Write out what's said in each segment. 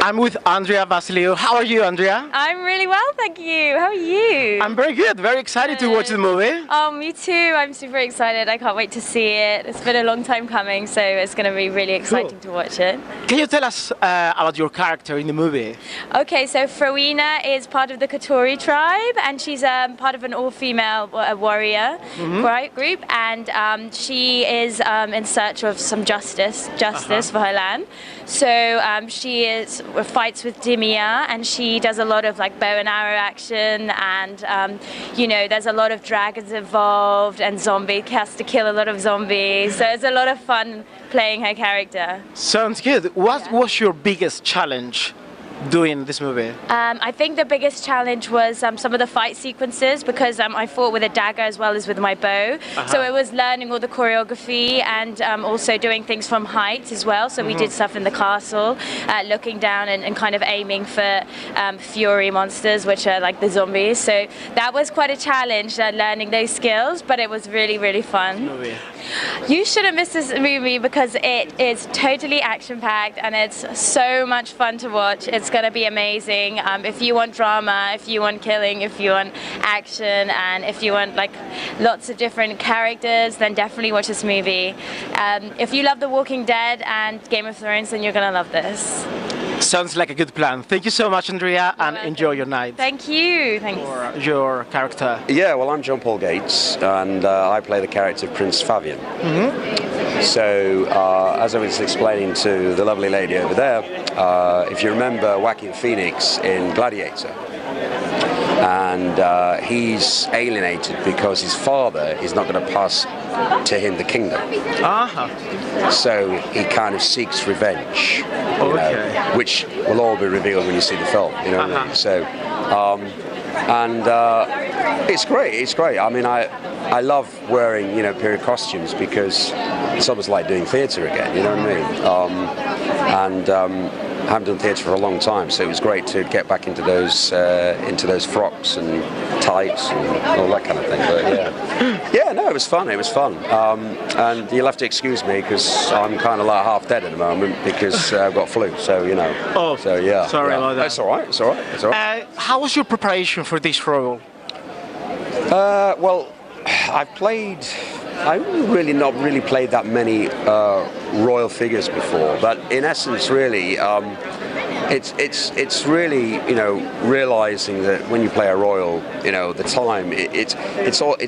I'm with Andrea Vasiliou. How are you, Andrea? I'm really well, thank you. How are you? I'm very good. Very excited to watch the movie. Oh, me too. I'm super excited. I can't wait to see it. It's been a long time coming, so it's going to be really exciting to watch it. Can you tell us about your character in the movie? Okay, so Frowena is part of the Katori tribe, and she's part of an all-female warrior group, and she is in search of some justice for her land. So she fights with Dimia, and she does a lot of like bow and arrow action, and you know, there's a lot of dragons involved, and has to kill a lot of zombies. So it's a lot of fun playing her character. Sounds good. What was your biggest challenge doing this movie? I think the biggest challenge was some of the fight sequences, because I fought with a dagger as well as with my bow. So it was learning all the choreography, and also doing things from height as well. So we did stuff in the castle, looking down and kind of aiming for fury monsters, which are like the zombies. So that was quite a challenge, learning those skills, but it was really, really fun. You shouldn't miss this movie because it is totally action-packed and it's so much fun to watch. It's going to be amazing. If you want drama, if you want killing, if you want action, and if you want like lots of different characters, then definitely watch this movie. If you love The Walking Dead and Game of Thrones, then you're going to love this. Sounds like a good plan. Thank you so much, Andrea, and enjoy your night. Thank you. Thanks. For your character. Yeah, well, I'm John Paul Gates, and I play the character Prince Fabian. So, as I was explaining to the lovely lady over there, if you remember Joaquin Phoenix in Gladiator, and he's alienated because his father is not going to pass to him the kingdom. So he kind of seeks revenge, you know, which will all be revealed when you see the film. You know what I mean? So, it's great. It's great. I mean, I love wearing, you know, period costumes because it's almost like doing theatre again. You know what I mean? I haven't done theatre for a long time, so it was great to get back into those frocks and tights and all that kind of thing. But yeah, no, it was fun. It was fun, and you'll have to excuse me because I'm kind of like half dead at the moment because I've got flu. So you know. Oh, so yeah. Sorry about that. That's all right. It's all right. It's all right. How was your preparation for this role? Well, I've really not really played that many royal figures before, but in essence, really, it's really, you know, realizing that when you play a royal, you know, the time it's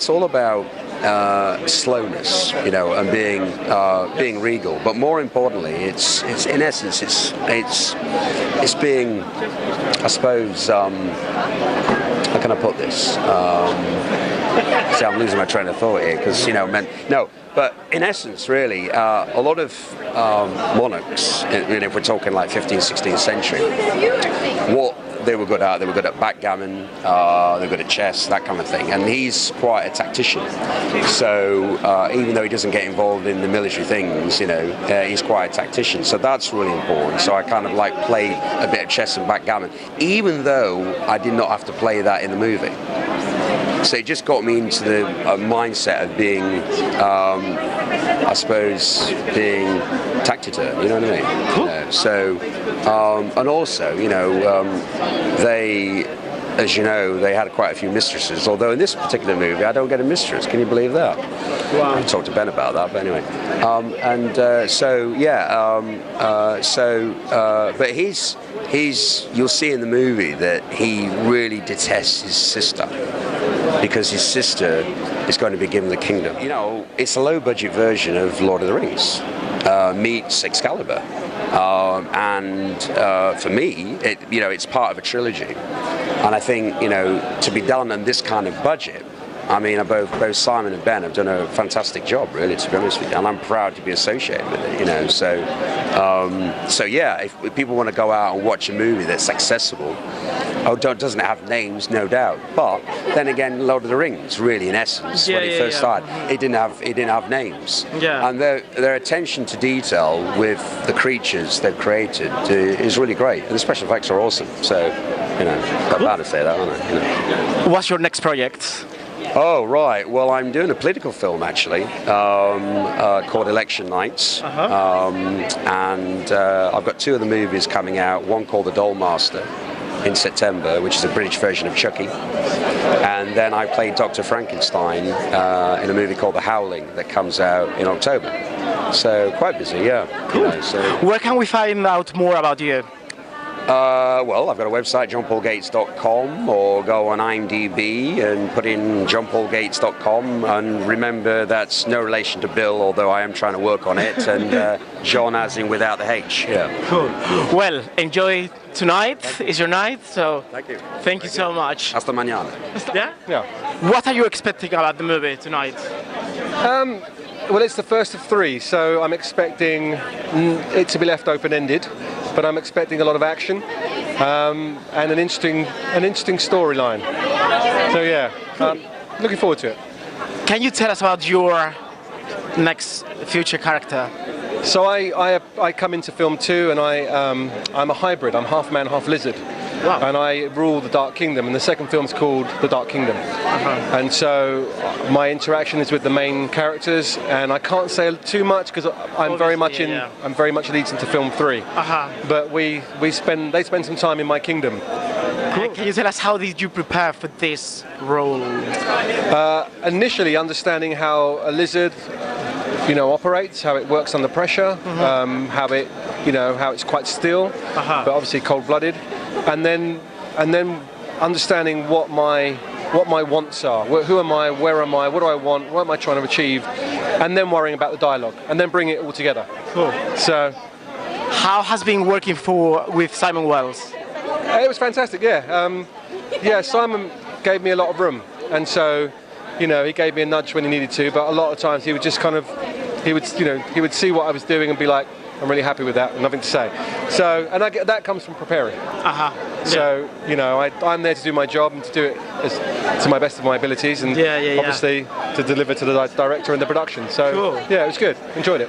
all about slowness, you know, and being regal. But more importantly, it's in essence, it's being, I suppose, how can I put this? See, I'm losing my train of thought here because, you know, but in essence, really, a lot of monarchs, if we're talking like 15th, 16th century, what they were good at backgammon, they were good at chess, that kind of thing. And he's quite a tactician. So even though he doesn't get involved in the military things, you know, he's quite a tactician. So that's really important. So I kind of like played a bit of chess and backgammon, even though I did not have to play that in the movie. So it just got me into the mindset of being, I suppose, being taciturn, you know what I mean? Cool. You know, so, and also, you know, they, as you know, they had quite a few mistresses, although in this particular movie I don't get a mistress. Can you believe that? Wow. I talked to Ben about that, but anyway. But you'll see in the movie that he really detests his sister, because his sister is going to be given the kingdom. You know, it's a low-budget version of Lord of the Rings meets Excalibur, and for me, you know, it's part of a trilogy, and I think, you know, to be done on this kind of budget, I mean, both Simon and Ben have done a fantastic job, really, to be honest with you, and I'm proud to be associated with it, you know. So yeah, if people want to go out and watch a movie that's accessible, doesn't have names, no doubt, but then again, Lord of the Rings, really, in essence, when it first started, it didn't have names, and their attention to detail with the creatures they've created is really great, and the special effects are awesome. So, you know, I'm bound to say that, aren't I? You know. What's your next project? Oh, right. Well, I'm doing a political film, actually, called Election Nights. And I've got 2 of the movies coming out, one called The Dollmaster in September, which is a British version of Chucky. And then I played Dr. Frankenstein in a movie called The Howling that comes out in October. So quite busy, yeah. Cool. You know, so. Where can we find out more about you? Well, I've got a website, johnpaulgates.com, or go on IMDb and put in johnpaulgates.com, and remember that's no relation to Bill, although I am trying to work on it, and John as in without the H. Yeah. Cool. Well, enjoy tonight. It's your night, so Thank you. Thank you so much. Hasta mañana. Yeah? Yeah. What are you expecting about the movie tonight? Well, it's the first of 3, so I'm expecting it to be left open-ended, but I'm expecting a lot of action and an interesting storyline. So yeah, looking forward to it. Can you tell us about your next future character? So I come into film 2, and I'm a hybrid. I'm half man, half lizard. Wow. And I rule the Dark Kingdom, and the second film's called The Dark Kingdom. And so my interaction is with the main characters, and I can't say too much because I'm very much leads into film 3. But they spend some time in my kingdom. Cool. Can you tell us how did you prepare for this role? Initially, understanding how a lizard, operates, how it works under pressure, how it's quite still, but obviously cold-blooded, and then understanding what my wants are. Who am I? Where am I? What do I want? What am I trying to achieve? And then worrying about the dialogue, and then bring it all together. Cool. So, how has been working with Simon Wells? It was fantastic. Yeah, Simon gave me a lot of room, and so. He gave me a nudge when he needed to, but a lot of times he would just he would see what I was doing and be like, I'm really happy with that, nothing to say. So, and that comes from preparing. So, I'm there to do my job and to do it to my best of my abilities, and obviously to deliver to the director and the production. So, cool. Yeah, it was good. Enjoyed it.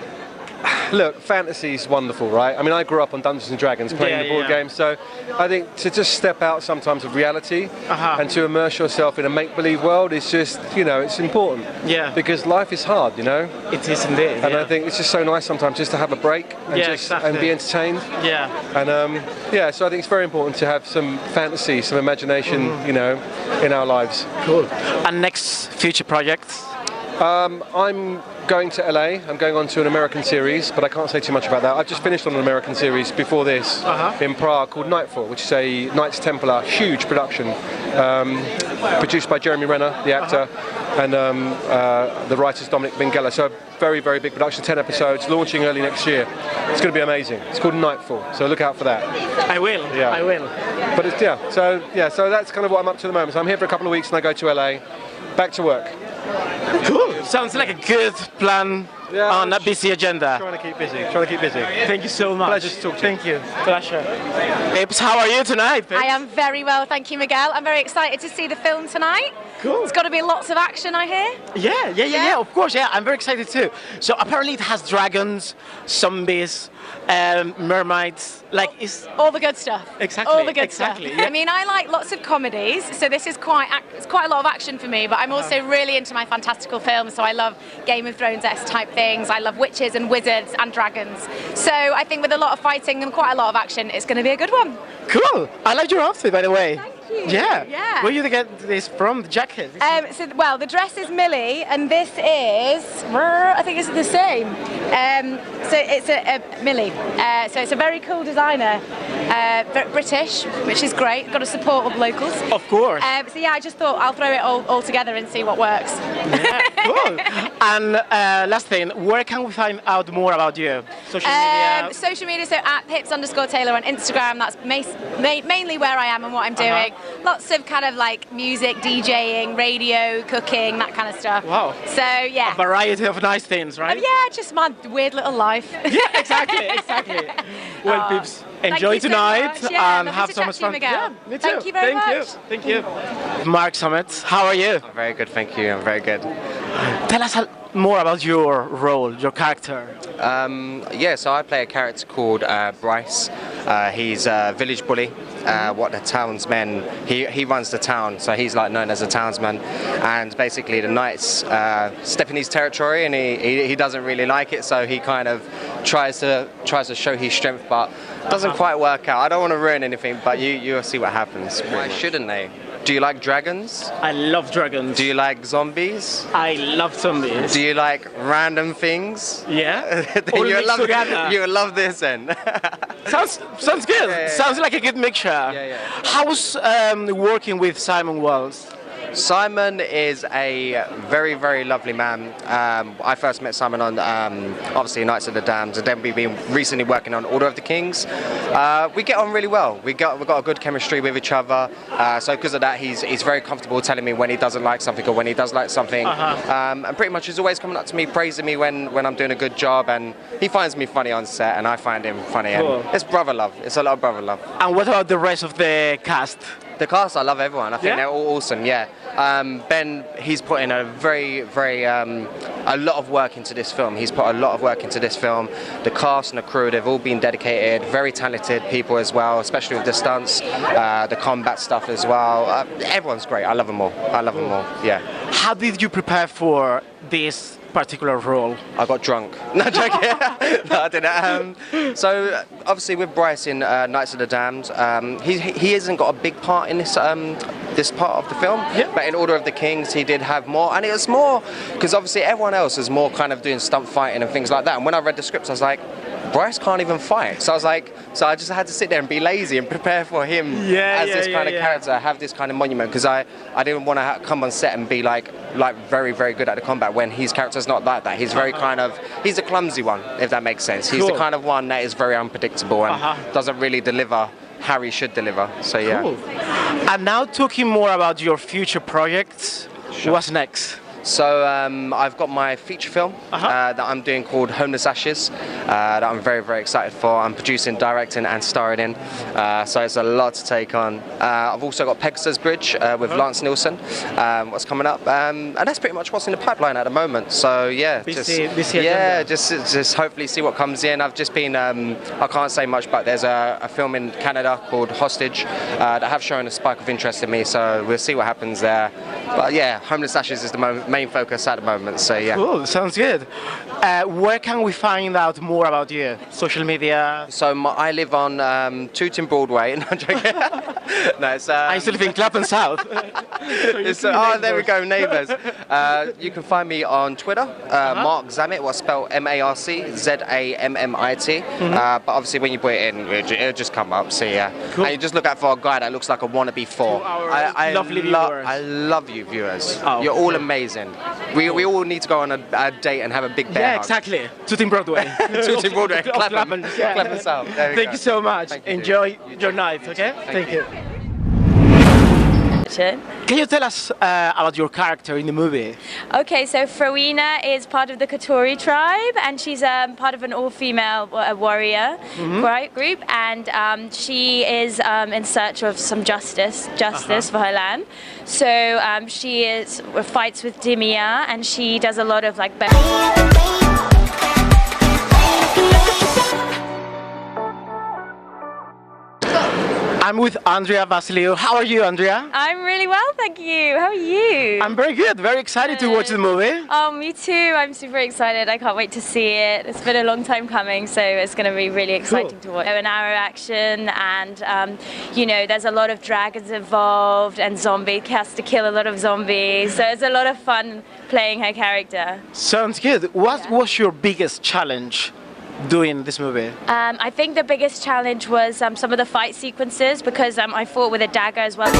Look, fantasy's wonderful, right? I mean, I grew up on Dungeons and Dragons playing the board game, so I think to just step out sometimes of reality and to immerse yourself in a make-believe world is just, it's important. Yeah. Because life is hard, It is indeed. And I think it's just so nice sometimes just to have a break and and be entertained. Yeah. And so I think it's very important to have some fantasy, some imagination, in our lives. Cool. And next future projects? I'm going to LA. I'm going on to an American series, but I can't say too much about that. I've just finished on an American series before this in Prague called Nightfall, which is a Knights Templar, huge production, produced by Jeremy Renner, the actor, and the writer's Dominic Minghella. So a very, very big production, 10 episodes, launching early next year. It's going to be amazing. It's called Nightfall, so look out for that. I will. Yeah. I will. But so that's kind of what I'm up to at the moment. So I'm here for a couple of weeks, and I go to LA, back to work. Cool. Sounds like a good plan on a busy agenda. Trying to keep busy. Thank you so much. Pleasure to talk to you. Thank you. Pleasure. Babes, how are you tonight, babes? I am very well, thank you, Miguel. I'm very excited to see the film tonight. Cool. It's got to be lots of action, I hear. Yeah, of course, yeah. I'm very excited too. So apparently it has dragons, zombies, mermaids, it's all the good stuff. Exactly. All the good stuff. Yeah. I mean, I like lots of comedies, so this is quite a lot of action for me. But I'm also really into my fantastical films, so I love Game of Thrones-esque type things. I love witches and wizards and dragons. So I think with a lot of fighting and quite a lot of action, it's going to be a good one. Cool. I like your outfit, by the way. Thank you. Yeah. Where you get this from? The jacket? The dress is Millie, and this is, I think it's the same. So it's a Millie. So it's a very cool designer, British, which is great. Got to support all the locals. Of course. I just thought I'll throw it all together and see what works. Yeah, cool. And last thing, where can we find out more about you? Social media? Social media, so at Pips_Taylor on Instagram. That's mainly where I am and what I'm doing. Lots of kind of music, DJing, radio, cooking, that kind of stuff. Wow. So yeah. A variety of nice things, right? Just my weird little life. Yeah, exactly. Well, Pips, enjoy tonight and have so much fun. Yeah, me too. Thank you very much. Thank you. Mark Summit, how are you? I'm very good, thank you. I'm very good. Tell us more about your role, your character. Yeah, so I play a character called Bryce. He's a village bully. What the townsmen, he runs the town, so he's like known as a townsman. And basically the knights step in his territory, and he doesn't really like it, so he kind of tries to show his strength, but doesn't quite work out. I don't want to ruin anything, but you'll see what happens. Why shouldn't they? Do you like dragons? I love dragons. Do you like zombies? I love zombies. Do you like random things? Yeah. Then you'll love this then. Sounds good. Yeah. Sounds like a good mixture. Yeah. How's working with Simon Wells? Simon is a very, very lovely man. I first met Simon on obviously Knights of the Damned, and then we've been recently working on Order of the Kings. We get on really well. We've got a good chemistry with each other. So because of that, he's very comfortable telling me when he doesn't like something or when he does like something. And pretty much he's always coming up to me, praising me when I'm doing a good job, and he finds me funny on set, and I find him funny. Cool. And it's brother love. It's a lot of brother love. And what about the rest of the cast? The cast, I love everyone. I think they're all awesome. Yeah, Ben, he's put in a very, very a lot of work into this film. He's put a lot of work into this film. The cast and the crew, they've all been dedicated, very talented people as well, especially with the stunts, the combat stuff as well. Everyone's great. I love them all. Yeah. How did you prepare for this particular role? I got drunk. No, joking. No, I didn't. So obviously with Bryce in Knights of the Damned, he hasn't got a big part in this this part of the film. Yeah. But in Order of the Kings, he did have more, and it was more because obviously everyone else is more kind of doing stunt fighting and things like that. And when I read the scripts, I was like, Bryce can't even fight. So I just had to sit there and be lazy and prepare for him as this kind of character, have this kind of monument, because I didn't want to come on set and be like very, very good at the combat when his character's not like that. He's very he's a clumsy one, if that makes sense. He's the kind of one that is very unpredictable and doesn't really deliver how he should deliver. So yeah. Cool. And now talking more about your future projects, what's next? So I've got my feature film that I'm doing called Homeless Ashes that I'm very, very excited for. I'm producing, directing and starring in, so it's a lot to take on. I've also got Pegasus Bridge with Lance Nilsson, what's coming up, and that's pretty much what's in the pipeline at the moment. So yeah, just hopefully see what comes in. I've just been, I can't say much, but there's a film in Canada called Hostage that have shown a spark of interest in me, so we'll see what happens there. But yeah, Homeless Ashes is the main focus at the moment, so yeah. Cool, sounds good. Where can we find out more about you? Social media? So I live on Tooting Broadway. No, I'm joking. No, it's, I used to live in Clapham South. There we go, neighbours. You can find me on Twitter, Mark Zammit, what's spelled MARC, but obviously when you put it in, it'll just come up, so yeah. Cool. And you just look out for a guy that looks like a wannabe 4. I love you viewers. You're all amazing. We all need to go on a date and have a big bear hug. Exactly. Tooting Broadway. Tooting Broadway, Clapham South. Thank you so much. Enjoy your night, okay? Thank you. Can you tell us about your character in the movie? Okay, so Frowena is part of the Katori tribe, and she's part of an all-female warrior group, and she is in search of some justice for her land. So she fights with Dimia, and she does a lot of like. I'm with Andrea Vasiliou. How are you, Andrea? I'm really well, thank you. How are you? I'm very good. Very excited to watch the movie. Oh, me too. I'm super excited. I can't wait to see it. It's been a long time coming, so it's going to be really exciting to watch. An arrow action, and you know, there's a lot of dragons involved, and zombie has to kill a lot of zombies. So it's a lot of fun playing her character. Sounds good. What was your biggest challenge doing this movie? I think the biggest challenge was some of the fight sequences, because I fought with a dagger as well.